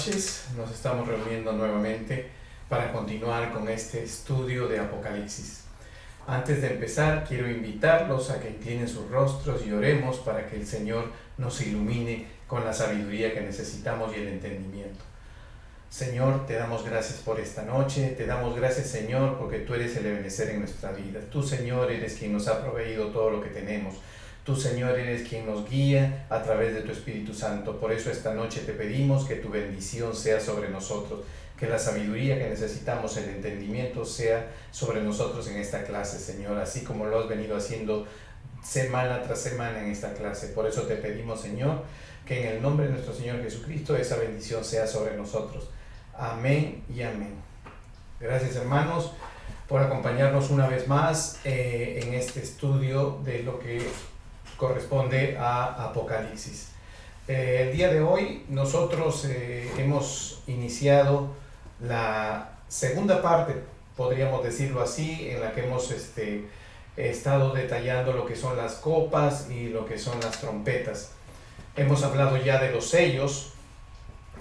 noches, nos estamos reuniendo nuevamente para continuar con este estudio de Apocalipsis. Antes de empezar, quiero invitarlos a que inclinen sus rostros y oremos para que el Señor nos ilumine con la sabiduría que necesitamos y el entendimiento. Señor, te damos gracias por esta noche, te damos gracias, Señor, porque tú eres el Ebenezer en nuestra vida. Tú, Señor, eres quien nos ha proveído todo lo que tenemos. Tú, Señor, eres quien nos guía a través de tu Espíritu Santo. Por eso esta noche te pedimos que tu bendición sea sobre nosotros, que la sabiduría que necesitamos, el entendimiento sea sobre nosotros en esta clase, Señor, así como lo has venido haciendo semana tras semana en esta clase. Por eso te pedimos, Señor, que en el nombre de nuestro Señor Jesucristo esa bendición sea sobre nosotros. Amén y amén. Gracias, hermanos, por acompañarnos una vez más en este estudio de lo que corresponde a Apocalipsis. El día de hoy nosotros hemos iniciado la segunda parte, podríamos decirlo así, en la que hemos estado detallando lo que son las copas y lo que son las trompetas. Hemos hablado ya de los sellos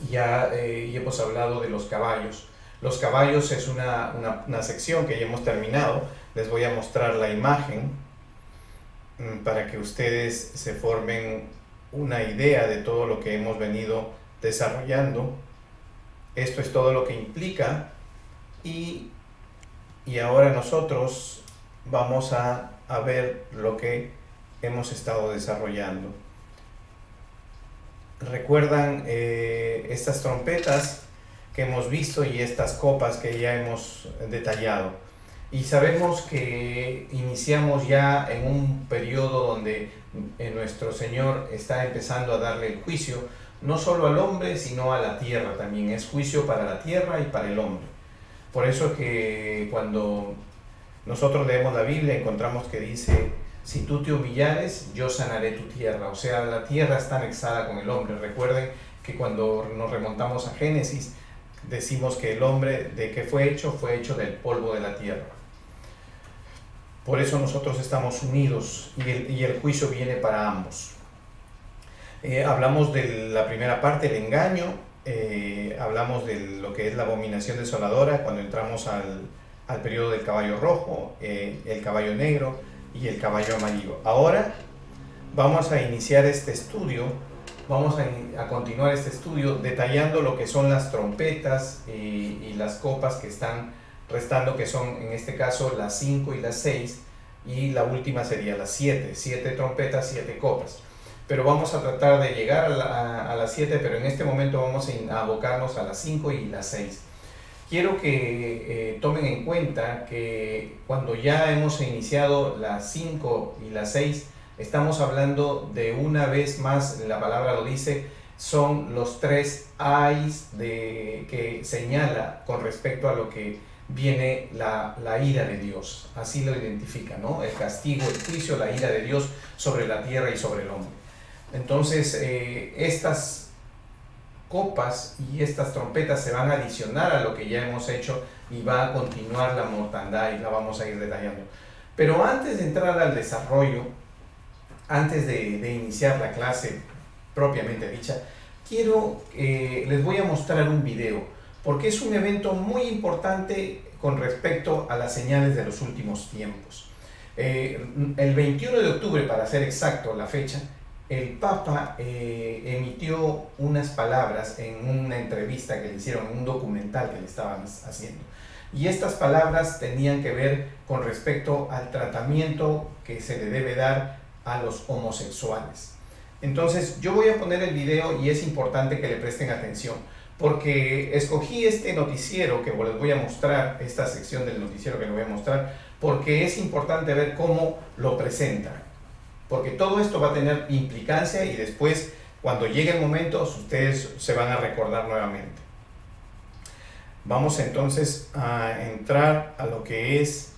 y hemos hablado de los caballos. Los caballos es una sección que ya hemos terminado. Les voy a mostrar la imagen para que ustedes se formen una idea de todo lo que hemos venido desarrollando. Esto es todo lo que implica y ahora nosotros vamos a ver lo que hemos estado desarrollando. ¿Recuerdan estas trompetas que hemos visto y estas copas que ya hemos detallado? Y sabemos que iniciamos ya en un periodo donde nuestro Señor está empezando a darle el juicio, no solo al hombre, sino a la tierra también. Es juicio para la tierra y para el hombre. Por eso que cuando nosotros leemos la Biblia encontramos que dice: si tú te humillares, yo sanaré tu tierra. O sea, la tierra está anexada con el hombre. Recuerden que cuando nos remontamos a Génesis, decimos que el hombre, ¿de qué fue hecho? Fue hecho del polvo de la tierra. Por eso nosotros estamos unidos y el juicio viene para ambos. Hablamos de la primera parte, el engaño. Hablamos de lo que es la abominación desoladora, cuando entramos al periodo del caballo rojo, el caballo negro y el caballo amarillo. Ahora vamos a iniciar este estudio, vamos a continuar este estudio detallando lo que son las trompetas y las copas que están restando, que son en este caso las 5 y las 6, y la última sería las 7, 7 trompetas, 7 copas. Pero vamos a tratar de llegar a las 7, pero en este momento vamos a abocarnos a las 5 y las 6. Quiero que tomen en cuenta que cuando ya hemos iniciado las 5 y las 6, estamos hablando de, una vez más, la palabra lo dice, son los 3 ayes que señala con respecto a lo que viene la ira de Dios. Así lo identifica, ¿no? El castigo, el juicio, la ira de Dios sobre la tierra y sobre el hombre. Entonces, estas copas y estas trompetas se van a adicionar a lo que ya hemos hecho y va a continuar la mortandad y la vamos a ir detallando. Pero antes de entrar al desarrollo, antes de iniciar la clase propiamente dicha, les voy a mostrar un video, porque es un evento muy importante con respecto a las señales de los últimos tiempos. El 21 de octubre, para ser exacto la fecha, el Papa emitió unas palabras en una entrevista que le hicieron, en un documental que le estaban haciendo. Y estas palabras tenían que ver con respecto al tratamiento que se le debe dar a los homosexuales. Entonces, yo voy a poner el video y es importante que le presten atención, porque escogí este noticiero que les voy a mostrar, esta sección del noticiero que les voy a mostrar, porque es importante ver cómo lo presentan. Porque todo esto va a tener implicancia y después, cuando llegue el momento, ustedes se van a recordar nuevamente. Vamos entonces a entrar a lo que es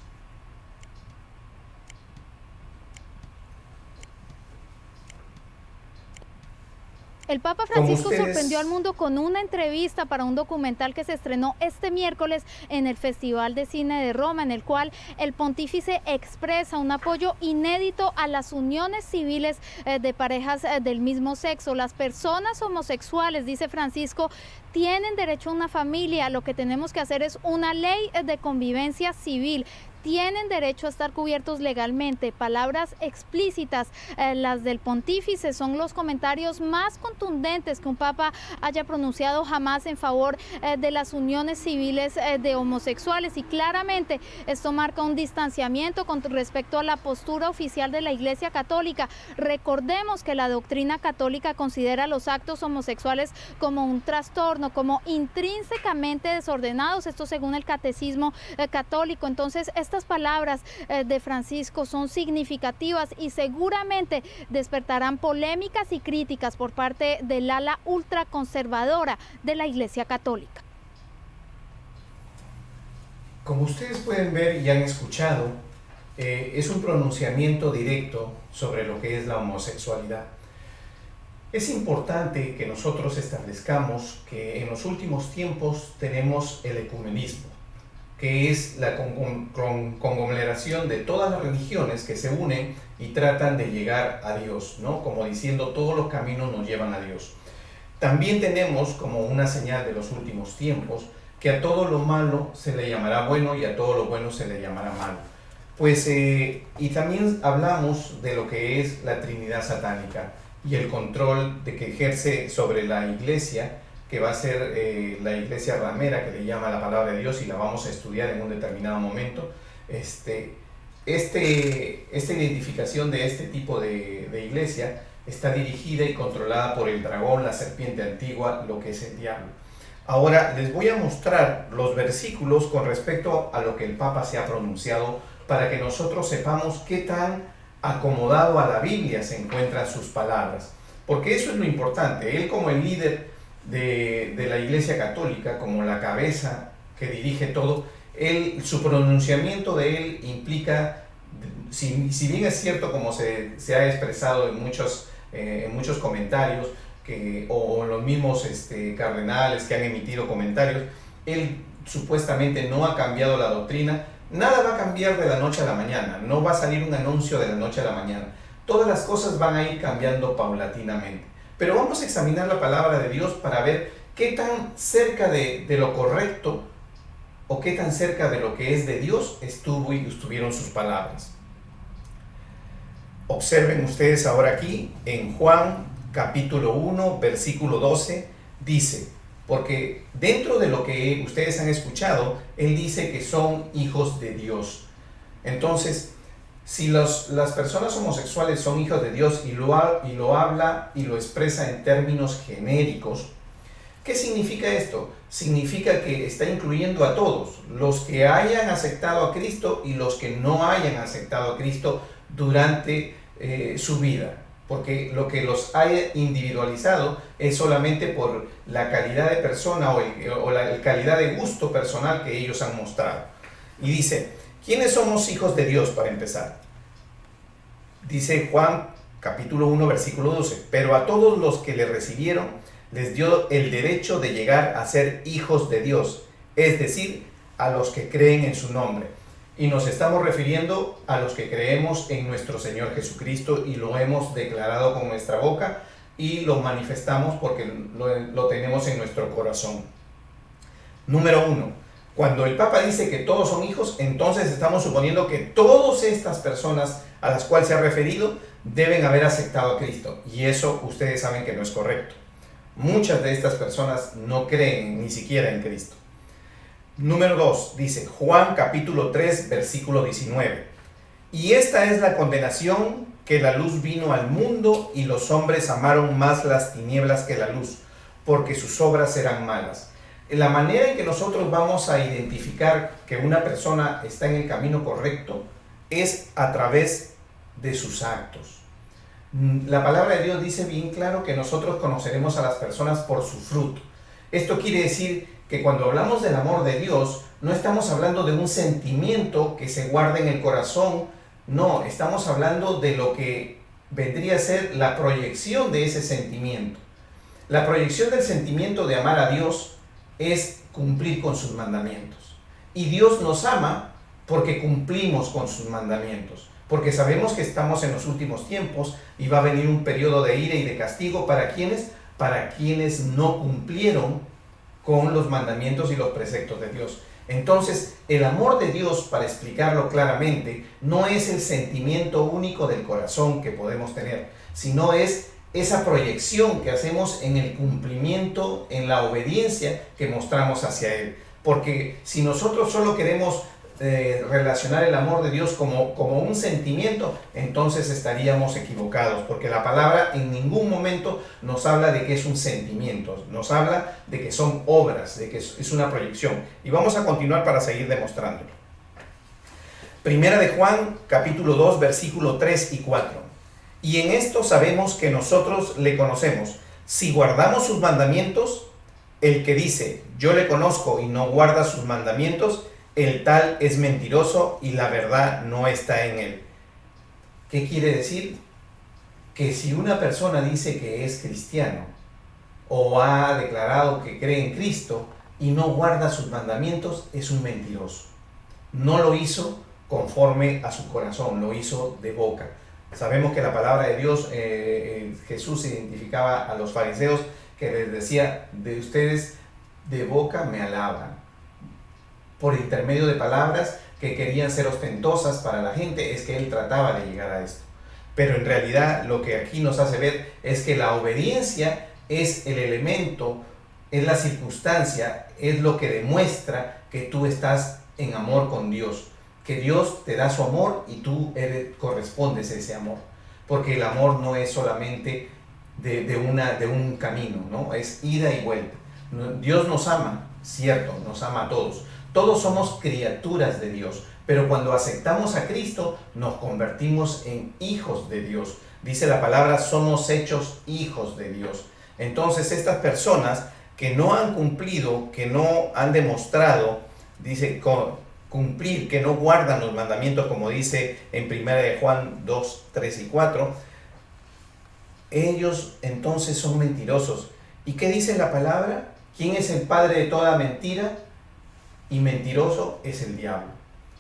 El Papa Como Francisco ustedes, sorprendió al mundo con una entrevista para un documental que se estrenó este miércoles en el Festival de Cine de Roma, en el cual el pontífice expresa un apoyo inédito a las uniones civiles de parejas del mismo sexo. Las personas homosexuales, dice Francisco, tienen derecho a una familia. Lo que tenemos que hacer es una ley de convivencia civil. Tienen derecho a estar cubiertos legalmente. Palabras explícitas, las del pontífice, son los comentarios más contundentes que un papa haya pronunciado jamás en favor de las uniones civiles de homosexuales, y claramente esto marca un distanciamiento con respecto a la postura oficial de la Iglesia Católica. Recordemos que la doctrina católica considera los actos homosexuales como un trastorno, como intrínsecamente desordenados, esto según el catecismo católico. Entonces, estas palabras de Francisco son significativas y seguramente despertarán polémicas y críticas por parte del ala ultraconservadora de la Iglesia Católica. como ustedes pueden ver y han escuchado, es un pronunciamiento directo sobre lo que es la homosexualidad. Es importante que nosotros establezcamos que en los últimos tiempos tenemos el ecumenismo, que es la conglomeración de todas las religiones que se unen y tratan de llegar a Dios, ¿no? Como diciendo, todos los caminos nos llevan a Dios. También tenemos como una señal de los últimos tiempos que a todo lo malo se le llamará bueno y a todo lo bueno se le llamará malo. Pues, y también hablamos de lo que es la Trinidad satánica y el control de que ejerce sobre la iglesia, que va a ser la iglesia ramera, que le llama la palabra de Dios, y la vamos a estudiar en un determinado momento. Esta identificación de este tipo de iglesia está dirigida y controlada por el dragón, la serpiente antigua, lo que es el diablo. Ahora les voy a mostrar los versículos con respecto a lo que el Papa se ha pronunciado, para que nosotros sepamos qué tan acomodado a la Biblia se encuentran sus palabras. Porque eso es lo importante. Él, como el líder de la Iglesia Católica, como la cabeza que dirige todo, su pronunciamiento de él implica, si bien es cierto, como se ha expresado en muchos comentarios, o los mismos cardenales que han emitido comentarios, él supuestamente no ha cambiado la doctrina. Nada va a cambiar de la noche a la mañana, no va a salir un anuncio de la noche a la mañana. Todas las cosas van a ir cambiando paulatinamente. Pero vamos a examinar la palabra de Dios para ver qué tan cerca de lo correcto o qué tan cerca de lo que es de Dios estuvieron sus palabras. Observen ustedes ahora aquí en Juan capítulo 1, versículo 12, dice: porque dentro de lo que ustedes han escuchado, él dice que son hijos de Dios. Entonces, si las personas homosexuales son hijos de Dios y lo habla y lo expresa en términos genéricos, ¿qué significa esto? Significa que está incluyendo a todos, los que hayan aceptado a Cristo y los que no hayan aceptado a Cristo durante su vida. Porque lo que los haya individualizado es solamente por la calidad de persona o la calidad de gusto personal que ellos han mostrado. Y dice, ¿quiénes somos hijos de Dios para empezar? Dice Juan capítulo 1 versículo 12, pero a todos los que le recibieron les dio el derecho de llegar a ser hijos de Dios, es decir, a los que creen en su nombre. Y nos estamos refiriendo a los que creemos en nuestro Señor Jesucristo y lo hemos declarado con nuestra boca y lo manifestamos porque lo tenemos en nuestro corazón. Número 1. Cuando el Papa dice que todos son hijos, entonces estamos suponiendo que todas estas personas a las cuales se ha referido deben haber aceptado a Cristo. Y eso ustedes saben que no es correcto. Muchas de estas personas no creen ni siquiera en Cristo. Número 2, dice Juan capítulo 3, versículo 19. Y esta es la condenación, que la luz vino al mundo y los hombres amaron más las tinieblas que la luz, porque sus obras eran malas. La manera en que nosotros vamos a identificar que una persona está en el camino correcto es a través de sus actos. La palabra de Dios dice bien claro que nosotros conoceremos a las personas por su fruto. Esto quiere decir que cuando hablamos del amor de Dios, no estamos hablando de un sentimiento que se guarda en el corazón, no, estamos hablando de lo que vendría a ser la proyección de ese sentimiento. La proyección del sentimiento de amar a Dios es cumplir con sus mandamientos. Y Dios nos ama porque cumplimos con sus mandamientos. Porque sabemos que estamos en los últimos tiempos y va a venir un periodo de ira y de castigo para quienes no cumplieron con los mandamientos y los preceptos de Dios. Entonces, el amor de Dios, para explicarlo claramente, no es el sentimiento único del corazón que podemos tener, sino es esa proyección que hacemos en el cumplimiento, en la obediencia que mostramos hacia Él. Porque si nosotros solo queremos relacionar el amor de Dios como un sentimiento, entonces estaríamos equivocados, porque la palabra en ningún momento nos habla de que es un sentimiento, nos habla de que son obras, de que es una proyección. Y vamos a continuar para seguir demostrándolo. Primera de Juan, capítulo 2, versículo 3 y 4. Y en esto sabemos que nosotros le conocemos, si guardamos sus mandamientos. El que dice, yo le conozco y no guarda sus mandamientos, el tal es mentiroso y la verdad no está en él. ¿Qué quiere decir? Que si una persona dice que es cristiano o ha declarado que cree en Cristo y no guarda sus mandamientos, es un mentiroso. No lo hizo conforme a su corazón, lo hizo de boca. Sabemos que la palabra de Dios, Jesús identificaba a los fariseos que les decía, de ustedes de boca me alaban, por intermedio de palabras que querían ser ostentosas para la gente, es que él trataba de llegar a esto. Pero en realidad lo que aquí nos hace ver es que la obediencia es el elemento, es la circunstancia, es lo que demuestra que tú estás en amor con Dios, que Dios te da su amor y tú correspondes a ese amor, porque el amor no es solamente de un camino, ¿no? Es ida y vuelta. Dios nos ama, cierto, nos ama a todos. Todos somos criaturas de Dios, pero cuando aceptamos a Cristo nos convertimos en hijos de Dios. Dice la palabra, somos hechos hijos de Dios. Entonces estas personas que no han cumplido, que no han demostrado, dice cumplir, que no guardan los mandamientos, como dice en 1 de Juan 2, 3 y 4, ellos entonces son mentirosos. ¿Y qué dice la palabra? ¿Quién es el padre de toda mentira? Y mentiroso es el diablo.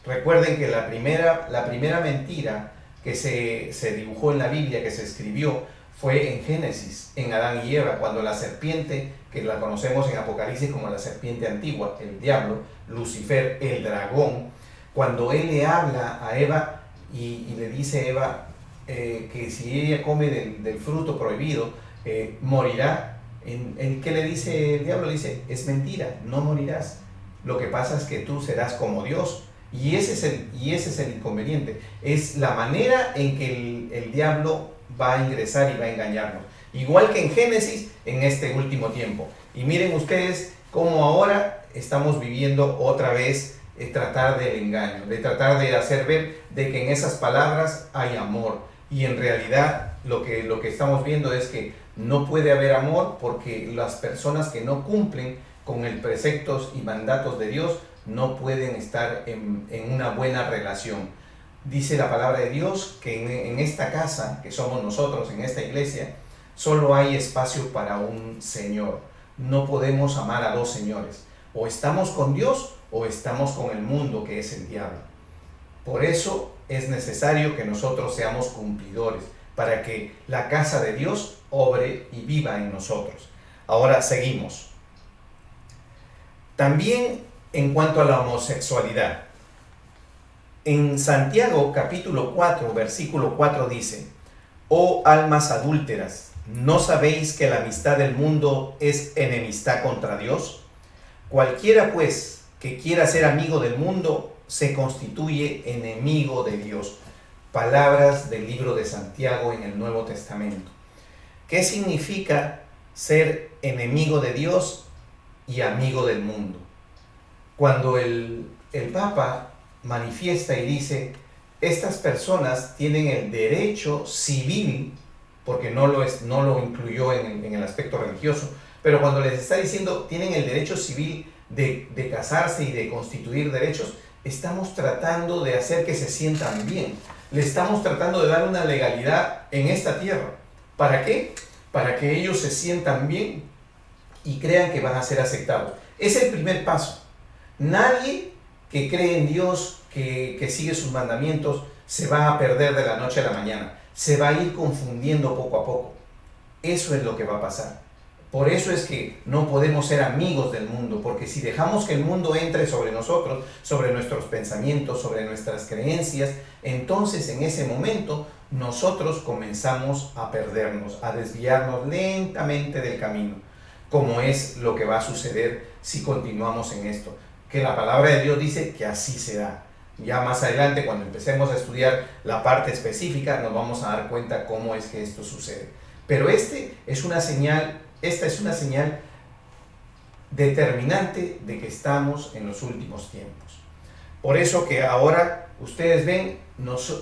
Recuerden que la primera mentira que se dibujó en la Biblia, que se escribió, fue en Génesis, en Adán y Eva, cuando la serpiente, que la conocemos en Apocalipsis como la serpiente antigua, el diablo, Lucifer, el dragón, cuando él le habla a Eva y le dice a Eva que si ella come del fruto prohibido, morirá. ¿En qué le dice el diablo? Le dice, es mentira, no morirás. Lo que pasa es que tú serás como Dios. Y ese es el inconveniente. Es la manera en que el diablo va a ingresar y va a engañarnos. Igual que en Génesis, en este último tiempo. Y miren ustedes cómo ahora estamos viviendo otra vez tratar del engaño, de tratar de hacer ver de que en esas palabras hay amor. Y en realidad lo que estamos viendo es que no puede haber amor porque las personas que no cumplen con el preceptos y mandatos de Dios no pueden estar en una buena relación. Dice la palabra de Dios que en esta casa, que somos nosotros, en esta iglesia, solo hay espacio para un Señor. No podemos amar a dos señores. O estamos con Dios o estamos con el mundo, que es el diablo. Por eso es necesario que nosotros seamos cumplidores, para que la casa de Dios obre y viva en nosotros. Ahora seguimos. También en cuanto a la homosexualidad. En Santiago capítulo 4, versículo 4 dice, oh almas adúlteras, ¿no sabéis que la amistad del mundo es enemistad contra Dios? Cualquiera pues que quiera ser amigo del mundo se constituye enemigo de Dios. Palabras del libro de Santiago en el Nuevo Testamento. ¿Qué significa ser enemigo de Dios y amigo del mundo? Cuando el Papa manifiesta y dice, estas personas tienen el derecho civil, porque no lo incluyó en el aspecto religioso, pero cuando les está diciendo tienen el derecho civil de casarse y de constituir derechos, estamos tratando de hacer que se sientan bien. Le estamos tratando de dar una legalidad en esta tierra. ¿Para qué? para que ellos se sientan bien y crean que van a ser aceptados. Es el primer paso. Nadie que cree en Dios, que sigue sus mandamientos, se va a perder de la noche a la mañana. Se va a ir confundiendo poco a poco. Eso es lo que va a pasar. Por eso es que no podemos ser amigos del mundo, porque si dejamos que el mundo entre sobre nosotros, sobre nuestros pensamientos, sobre nuestras creencias, entonces en ese momento nosotros comenzamos a perdernos, a desviarnos lentamente del camino, como es lo que va a suceder si continuamos en esto. Que la palabra de Dios dice que así será. Ya más adelante, cuando empecemos a estudiar la parte específica, nos vamos a dar cuenta cómo es que esto sucede. Pero esta es una señal determinante de que estamos en los últimos tiempos. Por eso que ahora ustedes ven,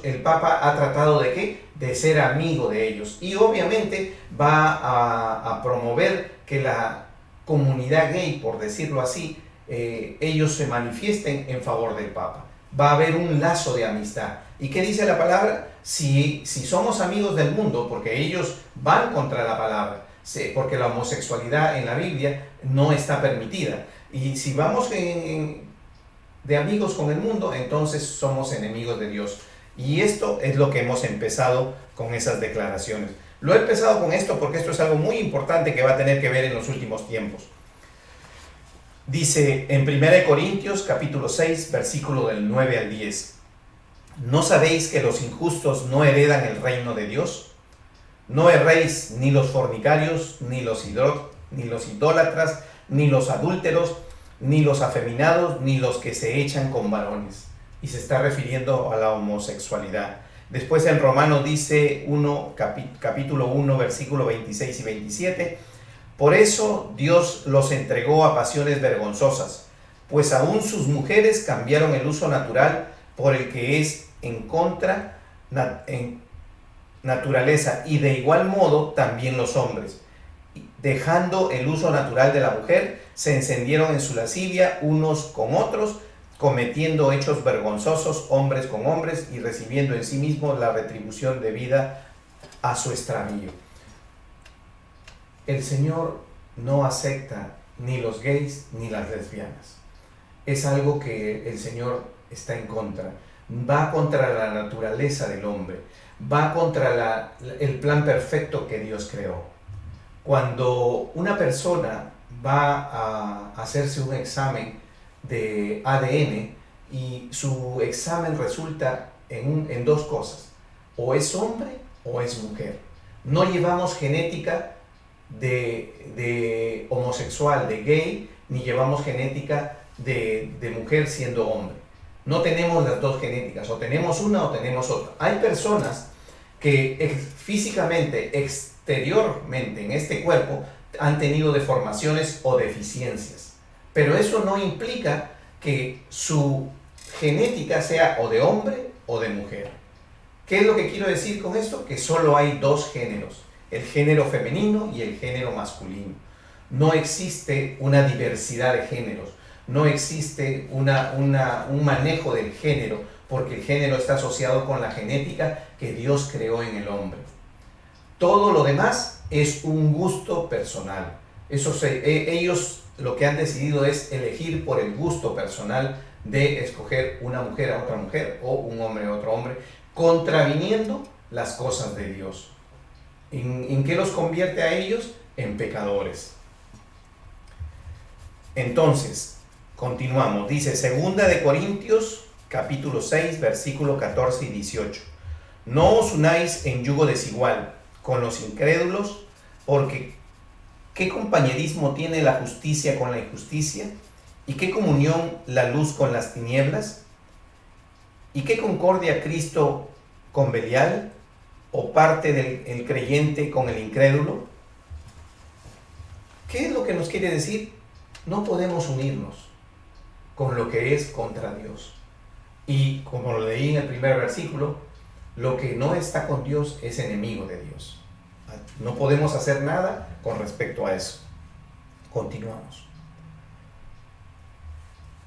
el Papa ha tratado de ¿qué? De ser amigo de ellos. Y obviamente va a promover que la comunidad gay, por decirlo así, ellos se manifiesten en favor del Papa. Va a haber un lazo de amistad. ¿Y qué dice la palabra? Si somos amigos del mundo, porque ellos van contra la palabra, porque la homosexualidad en la Biblia no está permitida. Y si vamos de amigos con el mundo, entonces somos enemigos de Dios. Y esto es lo que hemos empezado con esas declaraciones. Lo he empezado con esto porque esto es algo muy importante que va a tener que ver en los últimos tiempos. Dice en 1 Corintios capítulo 6, versículo del 9 al 10. ¿No sabéis que los injustos no heredan el reino de Dios? No erréis ni los fornicarios, ni los idólatras, ni los adúlteros, ni los afeminados, ni los que se echan con varones. Y se está refiriendo a la homosexualidad. Después en Romanos dice capítulo 1, versículo 26 y 27. Por eso Dios los entregó a pasiones vergonzosas, pues aún sus mujeres cambiaron el uso natural por el que es en naturaleza, y de igual modo también los hombres, dejando el uso natural de la mujer, se encendieron en su lascivia unos con otros, cometiendo hechos vergonzosos hombres con hombres y recibiendo en sí mismos la retribución debida a su extravío. El Señor no acepta ni los gays ni las lesbianas. Es algo que el Señor está en contra. Va contra la naturaleza del hombre. Va contra el plan perfecto que Dios creó. Cuando una persona va a hacerse un examen de ADN y su examen resulta en dos cosas: o es hombre o es mujer. No llevamos genética de homosexual, de gay, ni llevamos genética de mujer siendo hombre. No tenemos las dos genéticas, o tenemos una o tenemos otra. Hay personas que físicamente, exteriormente en este cuerpo han tenido deformaciones o deficiencias, pero eso no implica que su genética sea o de hombre o de mujer. ¿Qué es lo que quiero decir con esto? Que solo hay dos géneros: el género femenino y el género masculino. No existe una diversidad de géneros, no existe un manejo del género, porque el género está asociado con la genética que Dios creó en el hombre. Todo lo demás es un gusto personal. Ellos lo que han decidido es elegir por el gusto personal de escoger una mujer a otra mujer o un hombre a otro hombre, contraviniendo las cosas de Dios. ¿En qué los convierte a ellos? En pecadores. Entonces, continuamos. Dice 2 Corintios capítulo 6, versículo 14 y 18. No os unáis en yugo desigual con los incrédulos, porque ¿qué compañerismo tiene la justicia con la injusticia? ¿Y qué comunión la luz con las tinieblas? ¿Y qué concordia Cristo con Belial? ¿O parte del creyente con el incrédulo? ¿Qué es lo que nos quiere decir? No podemos unirnos con lo que es contra Dios. Y como lo leí en el primer versículo, lo que no está con Dios es enemigo de Dios. No podemos hacer nada con respecto a eso. Continuamos.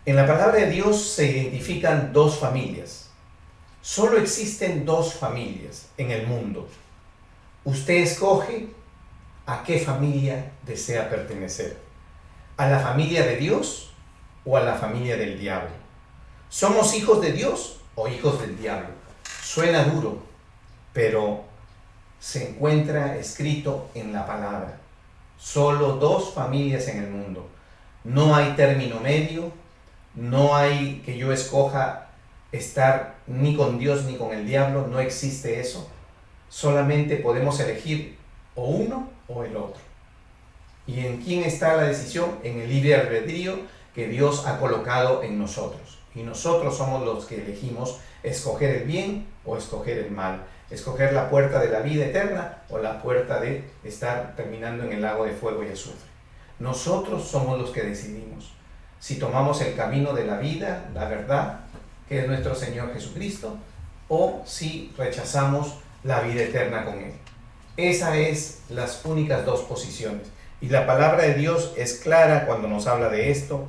En la palabra de Dios se identifican dos familias. Solo existen dos familias en el mundo. Usted escoge ¿A qué familia desea pertenecer? ¿A la familia de Dios o a la familia del diablo? ¿Somos hijos de Dios o hijos del diablo? Suena duro, pero se encuentra escrito en la palabra. Solo dos familias en el mundo. No hay término medio, no hay que yo escoja estar ni con Dios ni con el diablo, no existe eso. Solamente podemos elegir o uno o el otro. ¿Y en quién está la decisión? En el libre albedrío que Dios ha colocado en nosotros. Y nosotros somos los que elegimos escoger el bien o escoger el mal. Escoger la puerta de la vida eterna o la puerta de estar terminando en el lago de fuego y azufre. Nosotros somos los que decidimos si tomamos el camino de la vida, la verdad, que es nuestro Señor Jesucristo, o si rechazamos la vida eterna con Él. Esas es las únicas dos posiciones. Y la palabra de Dios es clara cuando nos habla de esto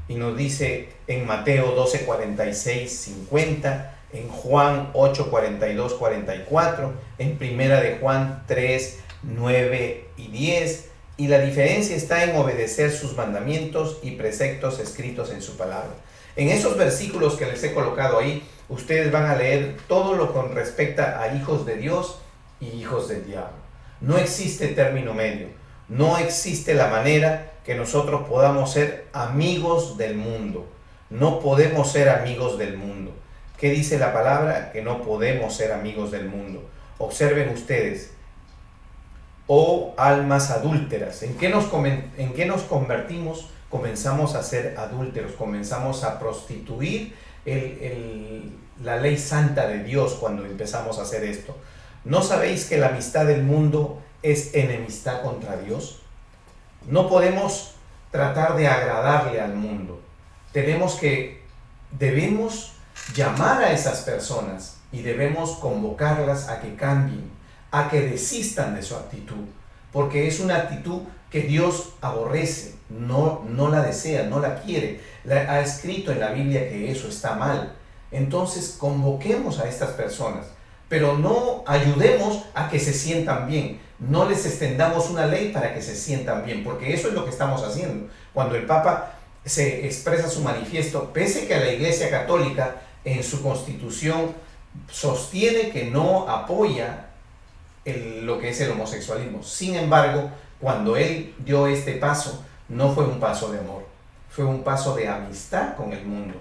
y nos dice en Mateo 12, 46, 50, en Juan 8, 42, 44, en Primera de Juan 3, 9 y 10. Y la diferencia está en obedecer sus mandamientos y preceptos escritos en su palabra. En esos versículos que les he colocado ahí, ustedes van a leer todo lo con respecto a hijos de Dios y hijos del diablo. No existe término medio. No existe la manera que nosotros podamos ser amigos del mundo. No podemos ser amigos del mundo. ¿Qué dice la palabra? Que no podemos ser amigos del mundo. Observen ustedes. Oh almas adúlteras, ¿en qué nos convertimos? Comenzamos a ser adúlteros, comenzamos a prostituir la ley santa de Dios cuando empezamos a hacer esto. ¿No sabéis que la amistad del mundo es enemistad contra Dios? No podemos tratar de agradarle al mundo. Debemos llamar a esas personas y debemos convocarlas a que cambien, a que desistan de su actitud, porque es una actitud que Dios aborrece, no la desea, no la quiere. Ha escrito en la Biblia que eso está mal. Entonces convoquemos a estas personas, pero no ayudemos a que se sientan bien. No les extendamos una ley para que se sientan bien, porque eso es lo que estamos haciendo. Cuando el Papa se expresa su manifiesto, pese que la Iglesia Católica en su constitución sostiene que no apoya lo que es el homosexualismo. Sin embargo, cuando él dio este paso, no fue un paso de amor, fue un paso de amistad con el mundo.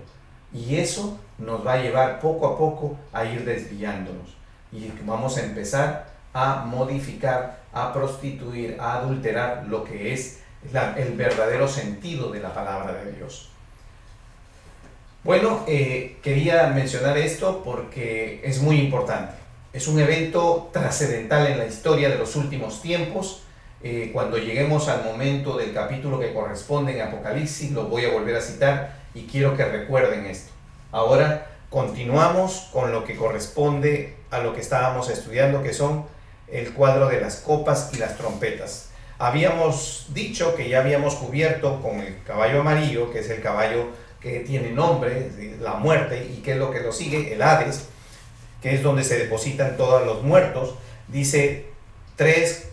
Y eso nos va a llevar poco a poco a ir desviándonos. Y vamos a empezar a modificar, a prostituir, a adulterar lo que es el verdadero sentido de la palabra de Dios. Bueno, quería mencionar esto porque es muy importante. Es un evento trascendental en la historia de los últimos tiempos. Cuando lleguemos al momento del capítulo que corresponde en Apocalipsis, lo voy a volver a citar y quiero que recuerden esto. Ahora continuamos con lo que corresponde a lo que estábamos estudiando, que son el cuadro de las copas y las trompetas. Habíamos dicho que ya habíamos cubierto con el caballo amarillo, que es el caballo que tiene nombre, la muerte, y que es lo que lo sigue, el Hades, que es donde se depositan todos los muertos. Dice 3,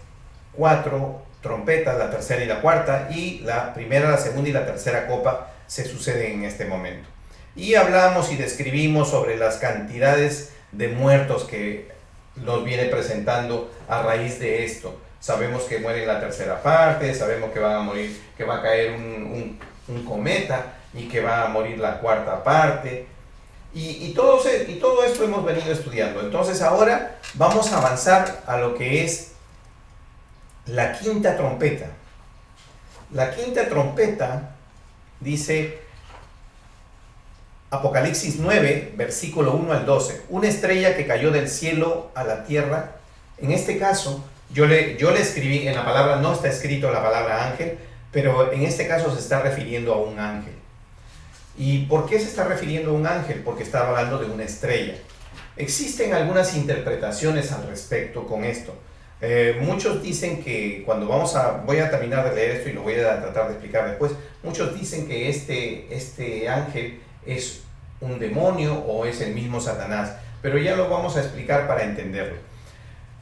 4 trompetas, la tercera y la cuarta, y la primera, la segunda y la tercera copa se suceden en este momento. Y hablamos y describimos sobre las cantidades de muertos que nos viene presentando a raíz de esto. Sabemos que muere la tercera parte, sabemos que van a morir, que va a caer un cometa y que va a morir la cuarta parte. Y todo esto hemos venido estudiando. Entonces ahora vamos a avanzar a lo que es la quinta trompeta. La quinta trompeta dice Apocalipsis 9, versículo 1 al 12. Una estrella que cayó del cielo a la tierra. En este caso, yo le escribí en la palabra, no está escrito la palabra ángel, pero en este caso se está refiriendo a un ángel. ¿Y por qué se está refiriendo a un ángel? Porque está hablando de una estrella. Existen algunas interpretaciones al respecto con esto. Muchos dicen que voy a terminar de leer esto y lo voy a tratar de explicar después. Muchos dicen que este ángel es un demonio o es el mismo Satanás, pero ya lo vamos a explicar para entenderlo.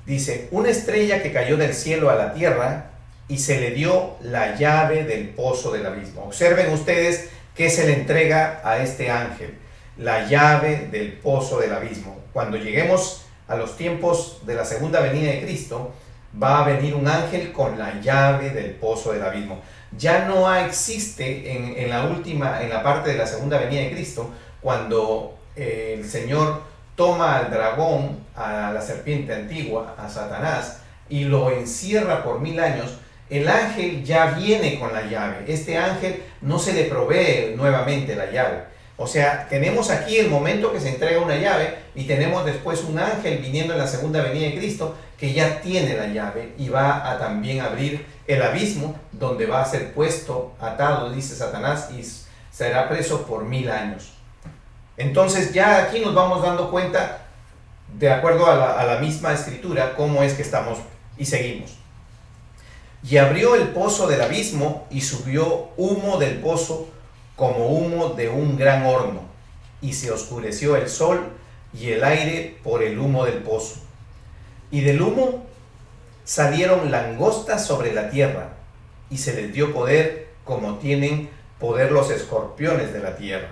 Dice, una estrella que cayó del cielo a la tierra y se le dio la llave del pozo del abismo. Observen ustedes qué se le entrega a este ángel, la llave del pozo del abismo. Cuando lleguemos a los tiempos de la segunda venida de Cristo, va a venir un ángel con la llave del pozo del abismo. Ya no existe en la parte de la segunda venida de Cristo, cuando el Señor toma al dragón, a la serpiente antigua, a Satanás, y lo encierra por 1000 años. El ángel ya viene con la llave. Este ángel no se le provee nuevamente la llave. O sea, tenemos aquí el momento que se entrega una llave y tenemos después un ángel viniendo en la segunda venida de Cristo que ya tiene la llave y va a también abrir el abismo donde va a ser puesto, atado, dice Satanás, y será preso por 1000 años. Entonces ya aquí nos vamos dando cuenta, de acuerdo a la misma escritura, cómo es que estamos y seguimos. Y abrió el pozo del abismo y subió humo del pozo como humo de un gran horno, y se oscureció el sol y el aire por el humo del pozo. Y del humo salieron langostas sobre la tierra, y se les dio poder como tienen poder los escorpiones de la tierra.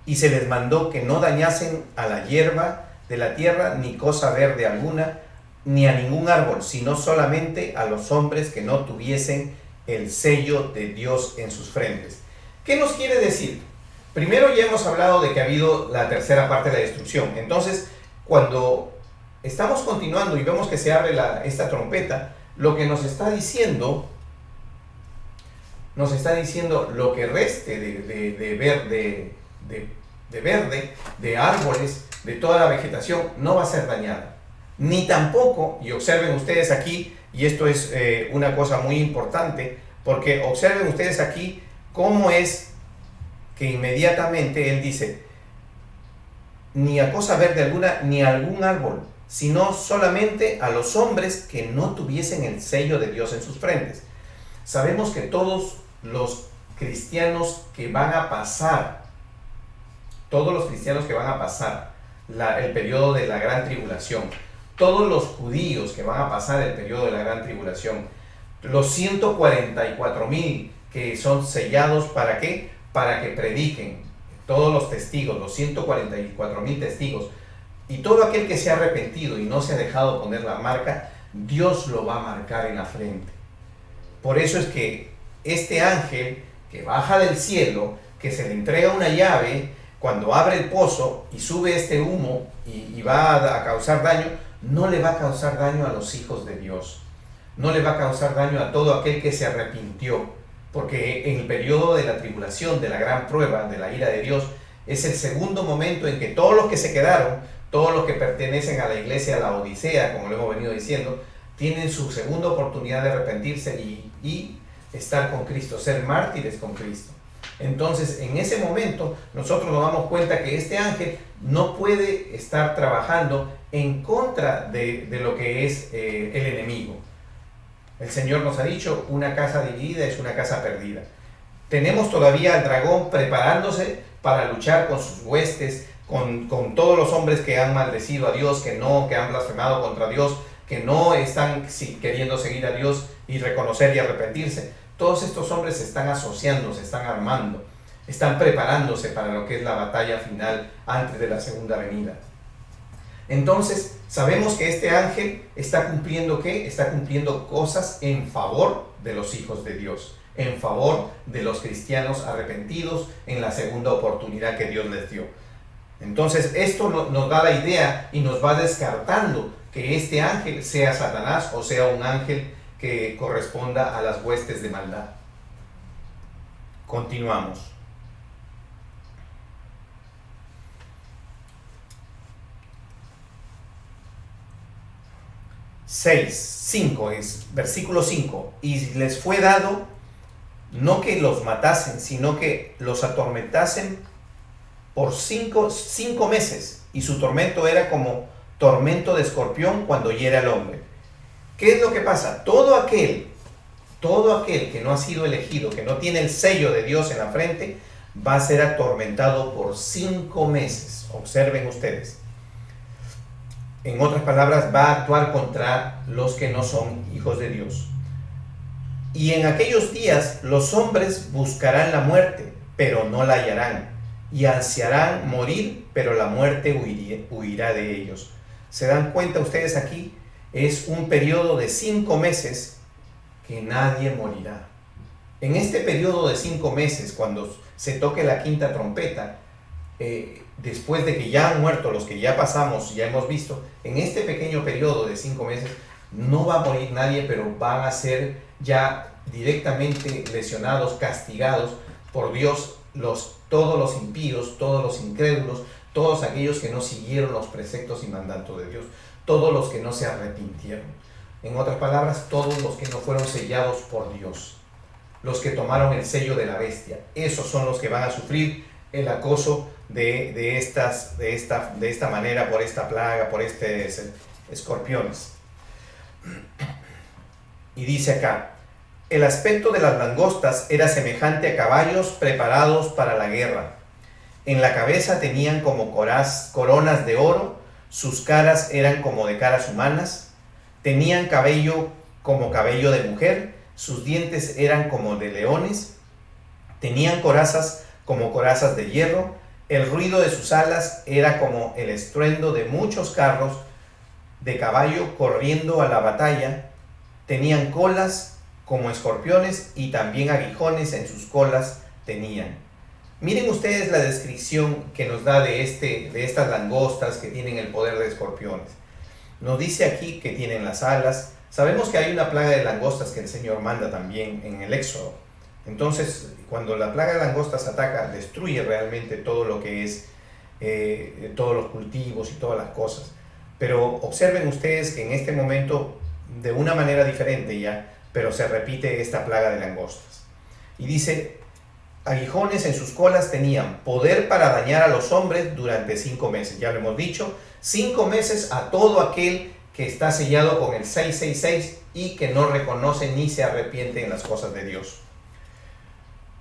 Y se les mandó que no dañasen a la hierba de la tierra, ni cosa verde alguna, ni a ningún árbol, sino solamente a los hombres que no tuviesen el sello de Dios en sus frentes. ¿Qué nos quiere decir? Primero ya hemos hablado de que ha habido la tercera parte de la destrucción. Entonces, cuando estamos continuando y vemos que se abre esta trompeta, lo que nos está diciendo lo que reste de verde, de árboles, de toda la vegetación, no va a ser dañada. Ni tampoco, y observen ustedes aquí, y esto es una cosa muy importante, porque observen ustedes aquí cómo es que inmediatamente él dice, ni a cosa verde alguna, ni a algún árbol, sino solamente a los hombres que no tuviesen el sello de Dios en sus frentes. Sabemos que todos los cristianos que van a pasar, el periodo de la gran tribulación, todos los judíos que van a pasar el periodo de la gran tribulación, los 144,000 que son sellados, ¿para qué? Para que prediquen, todos los testigos, los 144,000 testigos, y todo aquel que se ha arrepentido y no se ha dejado poner la marca, Dios lo va a marcar en la frente. Por eso es que este ángel que baja del cielo, que se le entrega una llave, cuando abre el pozo y sube este humo y va a causar daño, no le va a causar daño a los hijos de Dios, no le va a causar daño a todo aquel que se arrepintió, porque en el periodo de la tribulación, de la gran prueba, de la ira de Dios, es el segundo momento en que todos los que se quedaron, todos los que pertenecen a la iglesia, a la Odisea, como lo hemos venido diciendo, tienen su segunda oportunidad de arrepentirse y estar con Cristo, ser mártires con Cristo. Entonces, en ese momento, nosotros nos damos cuenta que este ángel no puede estar trabajando en contra de lo que es el enemigo. El Señor nos ha dicho, una casa dividida es una casa perdida. Tenemos todavía al dragón preparándose para luchar con sus huestes, con todos los hombres que han maldecido a Dios, que han blasfemado contra Dios, que no están queriendo seguir a Dios y reconocer y arrepentirse. Todos estos hombres se están asociando, se están armando, están preparándose para lo que es la batalla final antes de la segunda venida. Entonces, sabemos que este ángel está cumpliendo ¿qué? Está cumpliendo cosas en favor de los hijos de Dios, en favor de los cristianos arrepentidos en la segunda oportunidad que Dios les dio. Entonces, esto nos da la idea y nos va descartando que este ángel sea Satanás o sea un ángel que corresponda a las huestes de maldad. Continuamos. 5 es, versículo 5, y les fue dado no que los matasen, sino que los atormentasen por 5 meses, y su tormento era como tormento de escorpión cuando hiere al hombre. ¿Qué es lo que pasa? Todo aquel que no ha sido elegido, que no tiene el sello de Dios en la frente, va a ser atormentado por 5 meses. Observen ustedes. En otras palabras, va a actuar contra los que no son hijos de Dios. Y en aquellos días los hombres buscarán la muerte, pero no la hallarán, y ansiarán morir, pero la muerte huirá de ellos. ¿Se dan cuenta ustedes aquí? Es un periodo de 5 meses que nadie morirá. En este periodo de 5 meses, cuando se toque la quinta trompeta, después de que ya han muerto los que ya pasamos, ya hemos visto, en este pequeño periodo de 5 meses no va a morir nadie, pero van a ser ya directamente lesionados, castigados por Dios, todos los impíos, todos los incrédulos, todos aquellos que no siguieron los preceptos y mandatos de Dios, todos los que no se arrepintieron. En otras palabras, todos los que no fueron sellados por Dios, los que tomaron el sello de la bestia, esos son los que van a sufrir el acoso de esta manera, por esta plaga, por escorpiones. Y dice acá, el aspecto de las langostas era semejante a caballos preparados para la guerra. En la cabeza tenían como coronas de oro, sus caras eran como de caras humanas, tenían cabello como cabello de mujer, sus dientes eran como de leones, tenían corazas como corazas de hierro, el ruido de sus alas era como el estruendo de muchos carros de caballo corriendo a la batalla, tenían colas como escorpiones y también aguijones en sus colas tenían. Miren ustedes la descripción que nos da de estas langostas que tienen el poder de escorpiones. Nos dice aquí que tienen las alas. Sabemos que hay una plaga de langostas que el Señor manda también en el Éxodo. Entonces, cuando la plaga de langostas ataca, destruye realmente todo lo que es, todos los cultivos y todas las cosas. Pero observen ustedes que en este momento, de una manera diferente ya, pero se repite esta plaga de langostas. Y dice, aguijones en sus colas tenían poder para dañar a los hombres durante 5 meses. Ya lo hemos dicho, 5 meses a todo aquel que está sellado con el 666 y que no reconoce ni se arrepiente en las cosas de Dios.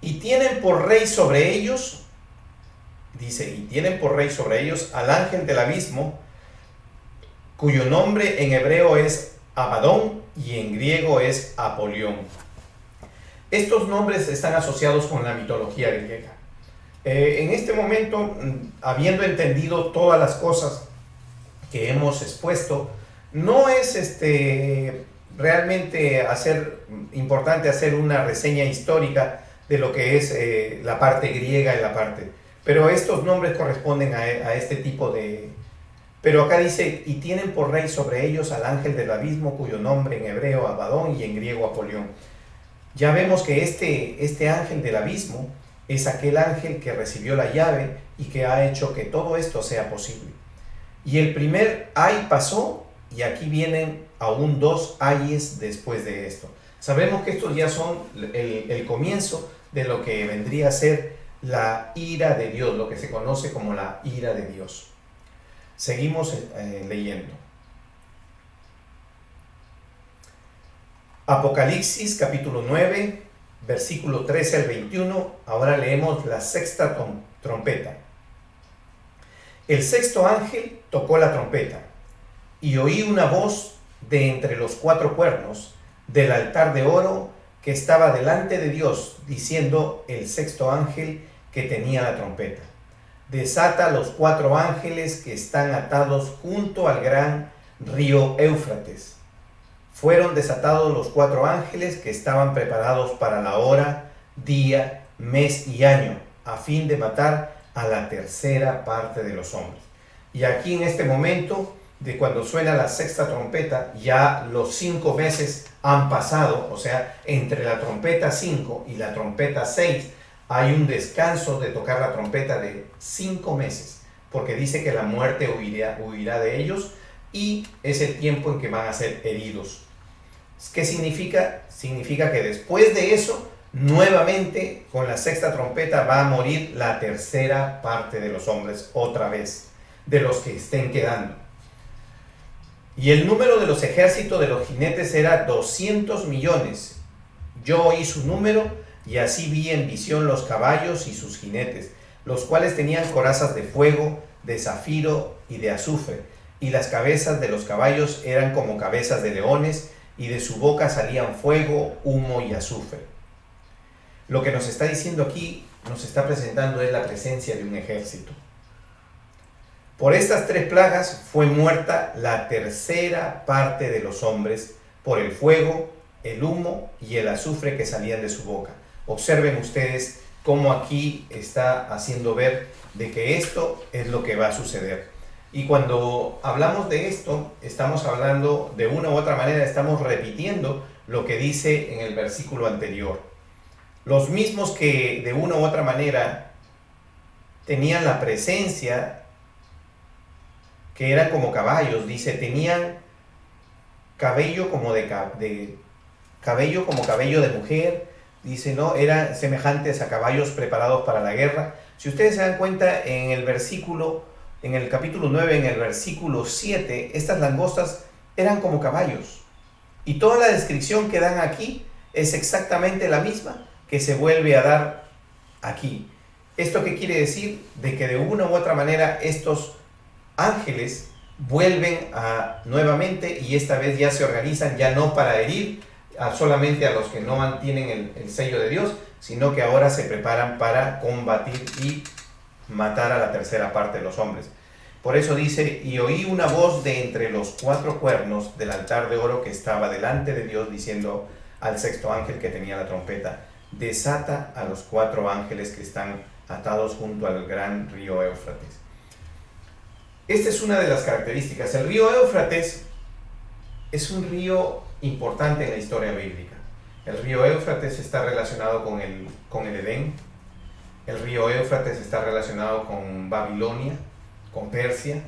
Y tienen por rey sobre ellos, dice, y tienen por rey sobre ellos al ángel del abismo, cuyo nombre en hebreo es Abadón y en griego es Apolión. Estos nombres están asociados con la mitología griega. En este momento, habiendo entendido todas las cosas que hemos expuesto, no es realmente importante hacer una reseña histórica de lo que es la parte griega y la parte, pero estos nombres corresponden a este tipo de... Pero acá dice, y tienen por rey sobre ellos al ángel del abismo, cuyo nombre en hebreo Abadón y en griego Apolión. Ya vemos que este ángel del abismo es aquel ángel que recibió la llave y que ha hecho que todo esto sea posible. Y el primer ay pasó, y aquí vienen aún 2 ayes después de esto. Sabemos que estos ya son el comienzo de lo que vendría a ser la ira de Dios, lo que se conoce como la ira de Dios. Seguimos leyendo. Apocalipsis capítulo 9, versículo 13 al 21. Ahora leemos la sexta trompeta. El sexto ángel tocó la trompeta, y oí una voz de entre los 4 cuernos del altar de oro que estaba delante de Dios, diciendo el sexto ángel que tenía la trompeta: desata los 4 ángeles que están atados junto al gran río Éufrates. Fueron desatados los 4 ángeles que estaban preparados para la hora, día, mes y año, a fin de matar a la tercera parte de los hombres. Y aquí en este momento, de cuando suena la sexta trompeta, ya los 5 meses han pasado, o sea, entre la trompeta 5 y la trompeta 6, hay un descanso de tocar la trompeta de 5 meses, porque dice que la muerte huirá de ellos y es el tiempo en que van a ser heridos. ¿Qué significa? Significa que después de eso, nuevamente con la sexta trompeta va a morir la tercera parte de los hombres otra vez, de los que estén quedando. Y el número de los ejércitos de los jinetes era 200 millones. Yo oí su número y así vi en visión los caballos y sus jinetes, los cuales tenían corazas de fuego, de zafiro y de azufre, y las cabezas de los caballos eran como cabezas de leones, y de su boca salían fuego, humo y azufre. Lo que nos está diciendo aquí, nos está presentando es la presencia de un ejército. Por estas 3 plagas fue muerta la tercera parte de los hombres por el fuego, el humo y el azufre que salían de su boca. Observen ustedes cómo aquí está haciendo ver de que esto es lo que va a suceder. Y cuando hablamos de esto, estamos hablando de una u otra manera, estamos repitiendo lo que dice en el versículo anterior. Los mismos que de una u otra manera tenían la presencia, que eran como caballos, dice, tenían cabello como cabello como cabello de mujer, dice, ¿no? Eran semejantes a caballos preparados para la guerra. Si ustedes se dan cuenta, en el capítulo 9, en el versículo 7, estas langostas eran como caballos. Y toda la descripción que dan aquí es exactamente la misma que se vuelve a dar aquí. ¿Esto qué quiere decir? De que de una u otra manera estos ángeles vuelven nuevamente, y esta vez ya se organizan, ya no para herir solamente a los que no mantienen el sello de Dios, sino que ahora se preparan para combatir y matar a la tercera parte de los hombres. Por eso dice, y oí una voz de entre los 4 cuernos del altar de oro que estaba delante de Dios, diciendo al 6º ángel que tenía la trompeta, desata a los 4 ángeles que están atados junto al gran río Éufrates. Esta es una de las características. El río Éufrates es un río importante en la historia bíblica. El río Éufrates está relacionado con el Edén. El río Éufrates está relacionado con Babilonia, con Persia.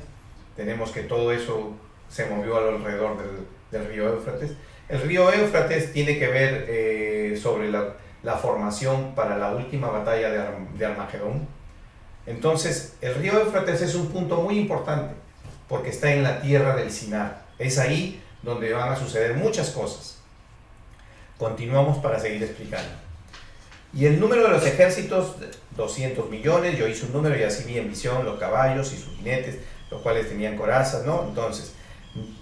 Tenemos que todo eso se movió alrededor del río Éufrates. El río Éufrates tiene que ver sobre la formación para la última batalla de Armagedón. Entonces, el río Éufrates es un punto muy importante porque está en la tierra del Sinar. Es ahí donde van a suceder muchas cosas. Continuamos para seguir explicando. Y el número de los ejércitos, 200 millones, yo hice un número y así vi en visión los caballos y sus jinetes, los cuales tenían corazas, ¿no? Entonces,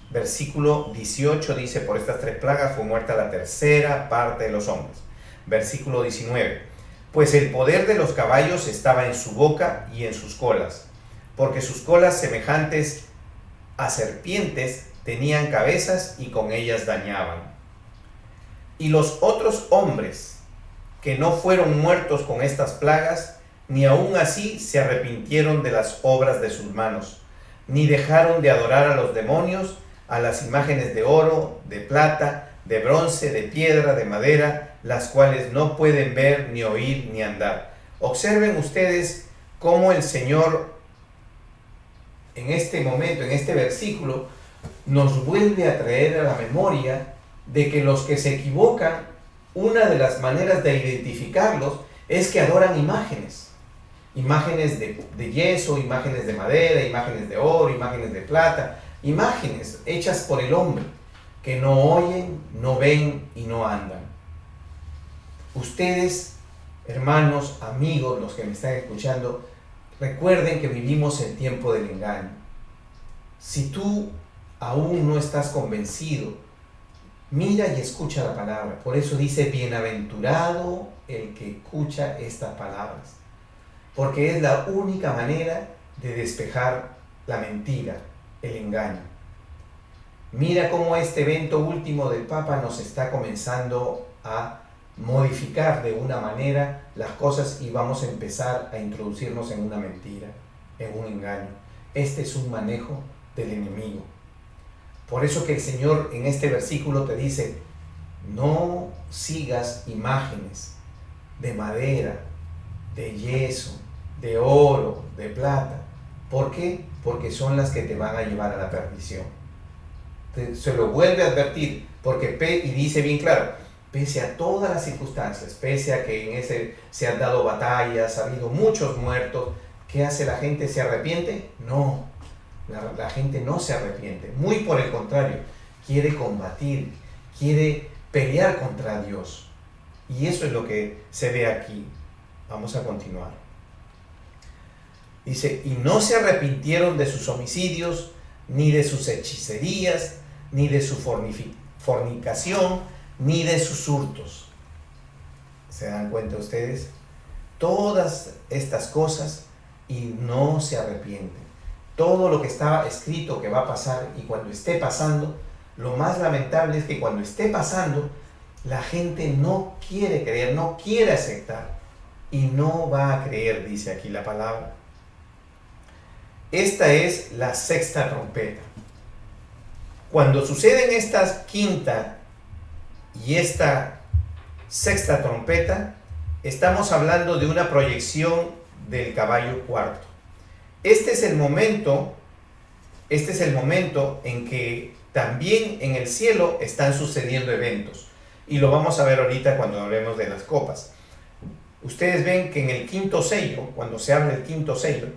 versículo 18 dice, por estas 3 plagas fue muerta la tercera parte de los hombres. Versículo 19, pues el poder de los caballos estaba en su boca y en sus colas, porque sus colas semejantes a serpientes tenían cabezas y con ellas dañaban. Y los otros hombres que no fueron muertos con estas plagas, ni aun así se arrepintieron de las obras de sus manos, ni dejaron de adorar a los demonios, a las imágenes de oro, de plata, de bronce, de piedra, de madera, las cuales no pueden ver, ni oír, ni andar. Observen ustedes cómo el Señor en este momento, en este versículo, nos vuelve a traer a la memoria de que los que se equivocan, una de las maneras de identificarlos es que adoran imágenes. Imágenes de yeso, imágenes de madera, imágenes de oro, imágenes de plata, imágenes hechas por el hombre, que no oyen, no ven y no andan. Ustedes, hermanos, amigos, los que me están escuchando, recuerden que vivimos el tiempo del engaño. Si tú aún no estás convencido, mira y escucha la palabra. Por eso dice, bienaventurado el que escucha estas palabras, porque es la única manera de despejar la mentira, el engaño. Mira cómo este evento último del Papa nos está comenzando a modificar de una manera las cosas y vamos a empezar a introducirnos en una mentira, en un engaño. Este es un manejo del enemigo. Por eso que el Señor en este versículo te dice, no sigas imágenes de madera, de yeso, de oro, de plata. ¿Por qué? Porque son las que te van a llevar a la perdición. Se lo vuelve a advertir, porque y dice bien claro, pese a todas las circunstancias, pese a que en ese se han dado batallas, ha habido muchos muertos, ¿qué hace la gente? ¿Se arrepiente? No, la gente no se arrepiente, muy por el contrario, quiere combatir, quiere pelear contra Dios. Y eso es lo que se ve aquí. Vamos a continuar. Dice, y no se arrepintieron de sus homicidios, ni de sus hechicerías, ni de su fornicación, ni de sus hurtos. ¿Se dan cuenta ustedes? Todas estas cosas y no se arrepienten. Todo lo que estaba escrito que va a pasar, y cuando esté pasando, lo más lamentable es que cuando esté pasando, la gente no quiere creer, no quiere aceptar y no va a creer, dice aquí la palabra. Esta es la sexta trompeta. Cuando suceden esta quinta y esta sexta trompeta, estamos hablando de una proyección del caballo cuarto. Este es el momento en que también en el cielo están sucediendo eventos. Y lo vamos a ver ahorita cuando hablemos de las copas. Ustedes ven que en el quinto sello, cuando se abre el quinto sello,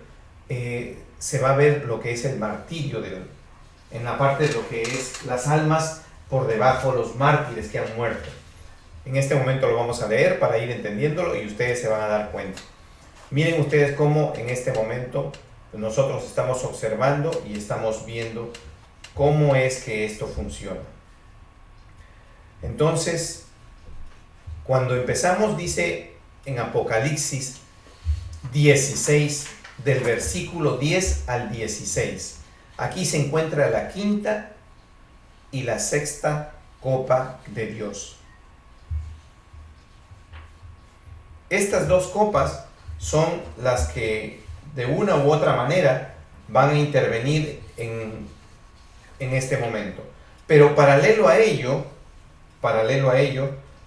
se va a ver lo que es el martirio, en la parte de lo que es las almas por debajo, los mártires que han muerto. En este momento lo vamos a leer para ir entendiéndolo y ustedes se van a dar cuenta. Miren ustedes cómo en este momento nosotros estamos observando y estamos viendo cómo es que esto funciona. Entonces, cuando empezamos, dice en Apocalipsis 16, del versículo 10 al 16. Aquí se encuentra la quinta y la sexta copa de Dios. Estas dos copas son las que de una u otra manera van a intervenir en este momento. Pero paralelo a ello,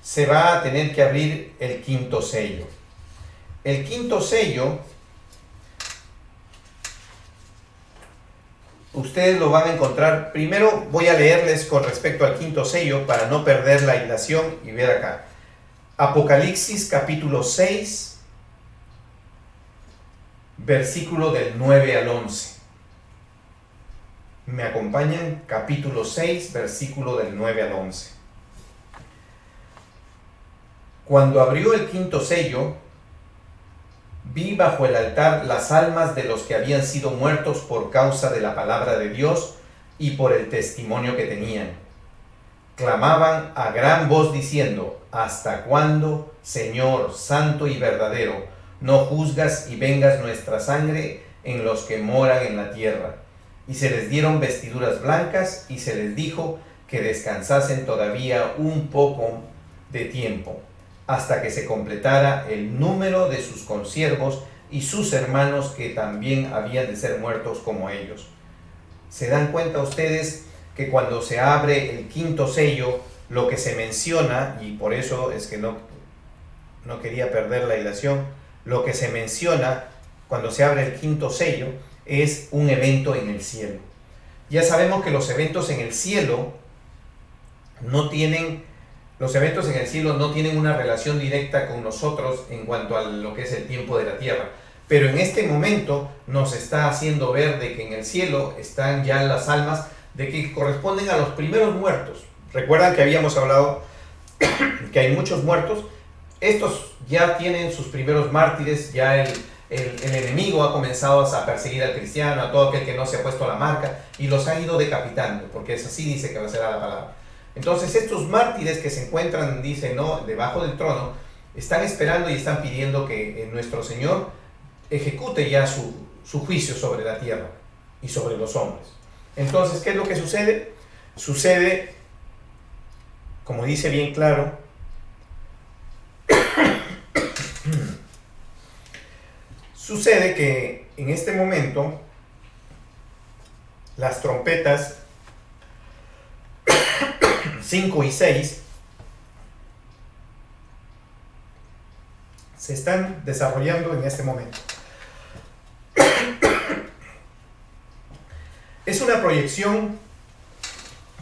se va a tener que abrir el quinto sello. El quinto sello, ustedes lo van a encontrar. Primero voy a leerles con respecto al quinto sello para no perder la hilación y ver acá. Apocalipsis capítulo 6, versículo del 9 al 11. ¿Me acompañan? Capítulo 6, versículo del 9 al 11. Cuando abrió el quinto sello, vi bajo el altar las almas de los que habían sido muertos por causa de la palabra de Dios y por el testimonio que tenían. Clamaban a gran voz diciendo: ¿Hasta cuándo, Señor, santo y verdadero, no juzgas y vengas nuestra sangre en los que moran en la tierra? Y se les dieron vestiduras blancas y se les dijo que descansasen todavía un poco de tiempo, hasta que se completara el número de sus consiervos y sus hermanos que también habían de ser muertos como ellos. ¿Se dan cuenta ustedes que cuando se abre el quinto sello, lo que se menciona, y por eso es que no quería perder la hilación, lo que se menciona cuando se abre el quinto sello es un evento en el cielo? Ya sabemos que los eventos en el cielo no tienen una relación directa con nosotros en cuanto a lo que es el tiempo de la tierra. Pero en este momento nos está haciendo ver de que en el cielo están ya las almas de que corresponden a los primeros muertos. Recuerdan que habíamos hablado que hay muchos muertos. Estos ya tienen sus primeros mártires, ya el enemigo ha comenzado a perseguir al cristiano, a todo aquel que no se ha puesto la marca, y los ha ido decapitando, porque es así dice que va a ser la palabra. Entonces estos mártires que se encuentran, dice, ¿no?, debajo del trono, están esperando y están pidiendo que nuestro Señor ejecute ya su juicio sobre la tierra y sobre los hombres. Entonces, ¿qué es lo que sucede? Sucede, como dice bien claro, sucede que en este momento las trompetas 5 y 6 se están desarrollando en este momento. Es una proyección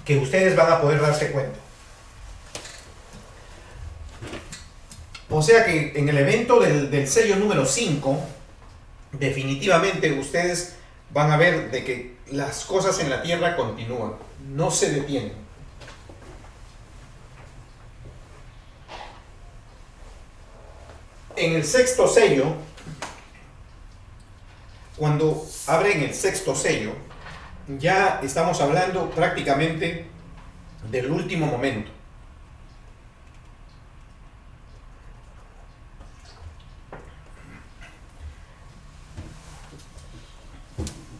que ustedes van a poder darse cuenta. O sea que en el evento del sello número 5, definitivamente ustedes van a ver de que las cosas en la tierra continúan, no se detienen. En el sexto sello, cuando abren el sexto sello, ya estamos hablando prácticamente del último momento.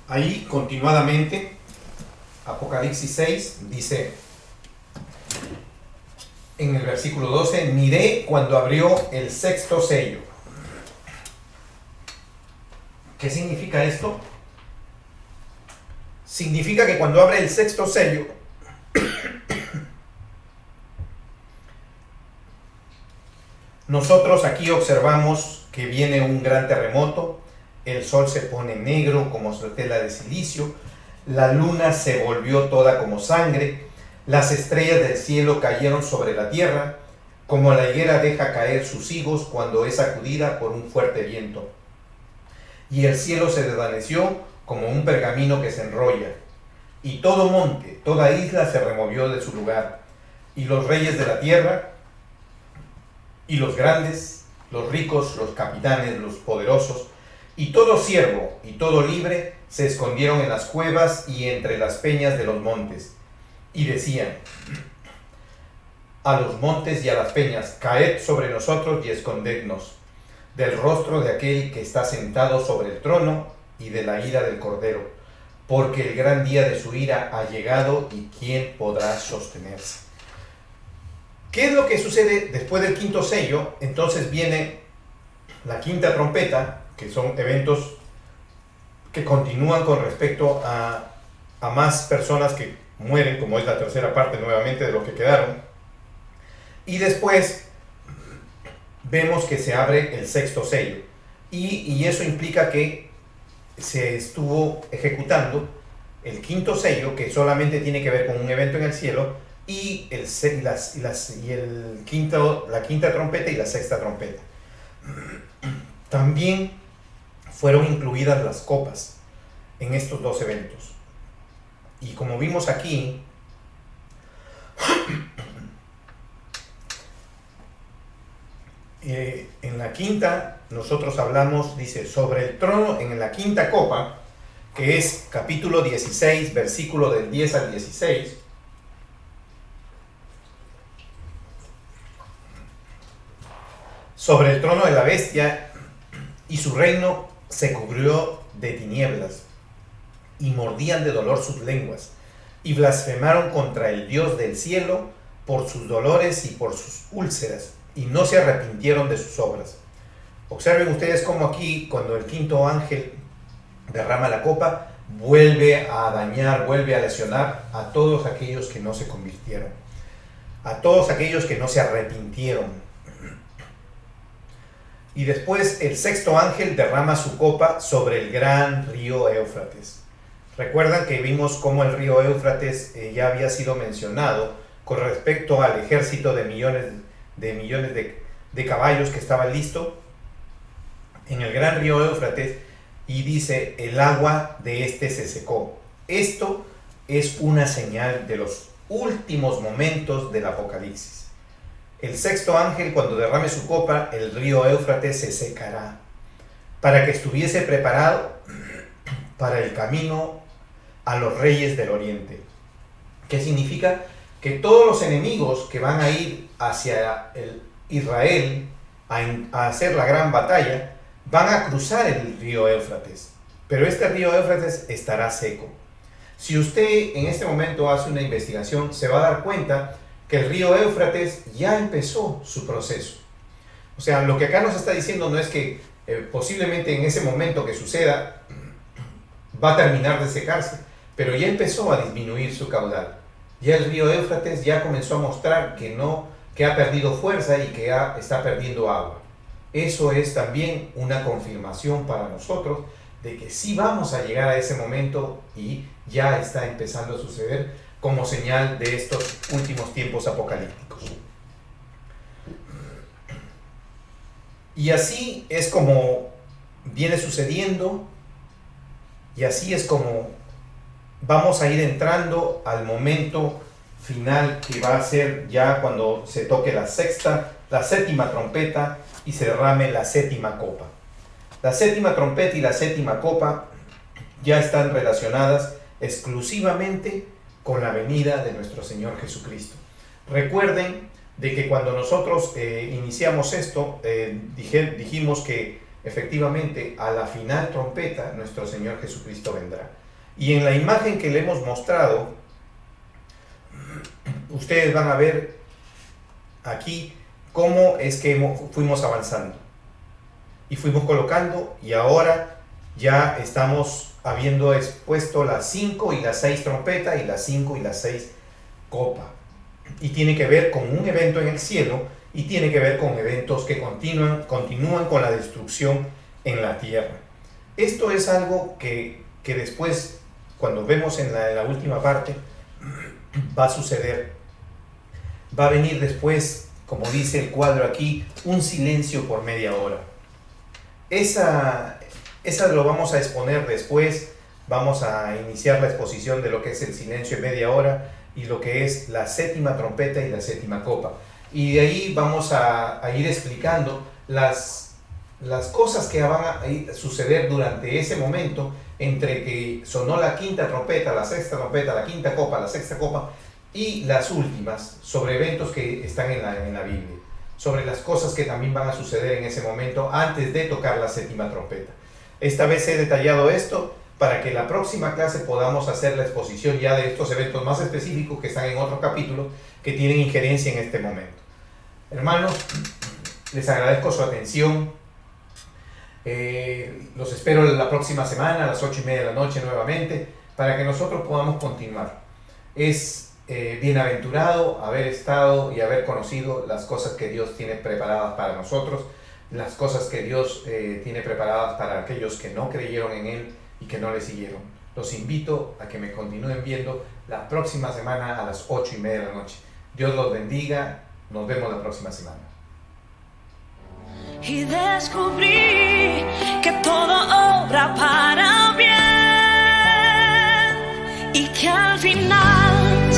Ahí continuadamente, Apocalipsis 6 dice en el versículo 12: miré cuando abrió el sexto sello. ¿Qué significa esto? Significa que cuando abre el sexto sello, nosotros aquí observamos que viene un gran terremoto. El sol se pone negro como tela de silicio, la luna se volvió toda como sangre, las estrellas del cielo cayeron sobre la tierra, como la higuera deja caer sus higos cuando es sacudida por un fuerte viento. Y el cielo se desvaneció como un pergamino que se enrolla, y todo monte, toda isla se removió de su lugar, y los reyes de la tierra, y los grandes, los ricos, los capitanes, los poderosos, y todo siervo y todo libre se escondieron en las cuevas y entre las peñas de los montes, y decían a los montes y a las peñas: caed sobre nosotros y escondednos del rostro de aquel que está sentado sobre el trono y de la ira del Cordero, porque el gran día de su ira ha llegado, y ¿quién podrá sostenerse? ¿Qué es lo que sucede después del quinto sello? Entonces viene la quinta trompeta, que son eventos que continúan con respecto a más personas que mueren, como es la tercera parte nuevamente de lo que quedaron. Y después vemos que se abre el sexto sello. Y eso implica que se estuvo ejecutando el quinto sello, que solamente tiene que ver con un evento en el cielo, y la quinta trompeta y la sexta trompeta. También fueron incluidas las copas en estos dos eventos. Y como vimos aquí, en la quinta nosotros hablamos, dice, sobre el trono en la quinta copa, que es capítulo 16, versículo del 10 al 16. Sobre el trono de la bestia, y su reino se cubrió de tinieblas, y mordían de dolor sus lenguas, y blasfemaron contra el Dios del cielo por sus dolores y por sus úlceras, y no se arrepintieron de sus obras. Observen ustedes cómo aquí, cuando el quinto ángel derrama la copa, vuelve a dañar, vuelve a lesionar a todos aquellos que no se convirtieron, a todos aquellos que no se arrepintieron. Y después el sexto ángel derrama su copa sobre el gran río Éufrates. Recuerdan que vimos cómo el río Éufrates ya había sido mencionado con respecto al ejército de millones de caballos que estaba listo en el gran río Éufrates, y dice: el agua de este se secó. Esto es una señal de los últimos momentos del Apocalipsis. El sexto ángel, cuando derrame su copa, el río Éufrates se secará, para que estuviese preparado para el camino a los reyes del oriente. ¿Qué significa? Que todos los enemigos que van a ir hacia Israel a hacer la gran batalla, van a cruzar el río Éufrates. Pero este río Éufrates estará seco. Si usted en este momento hace una investigación, se va a dar cuenta que el río Éufrates ya empezó su proceso. O sea, lo que acá nos está diciendo no es que posiblemente en ese momento que suceda va a terminar de secarse, pero ya empezó a disminuir su caudal. Ya el río Éufrates ya comenzó a mostrar que ha perdido fuerza y que está perdiendo agua. Eso es también una confirmación para nosotros de que sí vamos a llegar a ese momento, y ya está empezando a suceder como señal de estos últimos tiempos apocalípticos. Y así es como viene sucediendo, y así es como vamos a ir entrando al momento final, que va a ser ya cuando se toque la séptima trompeta y se derrame la séptima copa. La séptima trompeta y la séptima copa ya están relacionadas exclusivamente con la venida de nuestro Señor Jesucristo. Recuerden de que cuando nosotros iniciamos esto, dijimos que efectivamente a la final trompeta nuestro Señor Jesucristo vendrá. Y en la imagen que le hemos mostrado, ustedes van a ver aquí cómo es que fuimos avanzando y fuimos colocando, y ahora ya estamos habiendo expuesto las 5 y las 6 trompetas y las 5 y las 6 copas. Y tiene que ver con un evento en el cielo y tiene que ver con eventos que continúan con la destrucción en la tierra. Esto es algo que después, cuando vemos en la última parte, va a suceder. Va a venir después, como dice el cuadro aquí, un silencio por media hora. Esa lo vamos a exponer después. Vamos a iniciar la exposición de lo que es el silencio en media hora y lo que es la séptima trompeta y la séptima copa. Y de ahí vamos a ir explicando las cosas que van a suceder durante ese momento, entre que sonó la quinta trompeta, la sexta trompeta, la quinta copa, la sexta copa y las últimas, sobre eventos que están en la Biblia, sobre las cosas que también van a suceder en ese momento antes de tocar la séptima trompeta. Esta vez he detallado esto para que la próxima clase podamos hacer la exposición ya de estos eventos más específicos que están en otro capítulo que tienen injerencia en este momento. Hermanos, les agradezco su atención. Los espero la próxima semana a las 8:30 de la noche nuevamente para que nosotros podamos continuar. Es bienaventurado haber estado y haber conocido las cosas que Dios tiene preparadas para nosotros, las cosas que Dios tiene preparadas para aquellos que no creyeron en Él y que no le siguieron. Los invito a que me continúen viendo la próxima semana a las 8:30 de la noche. Dios los bendiga. Nos vemos la próxima semana. Y descubrí que todo obra para bien y que al final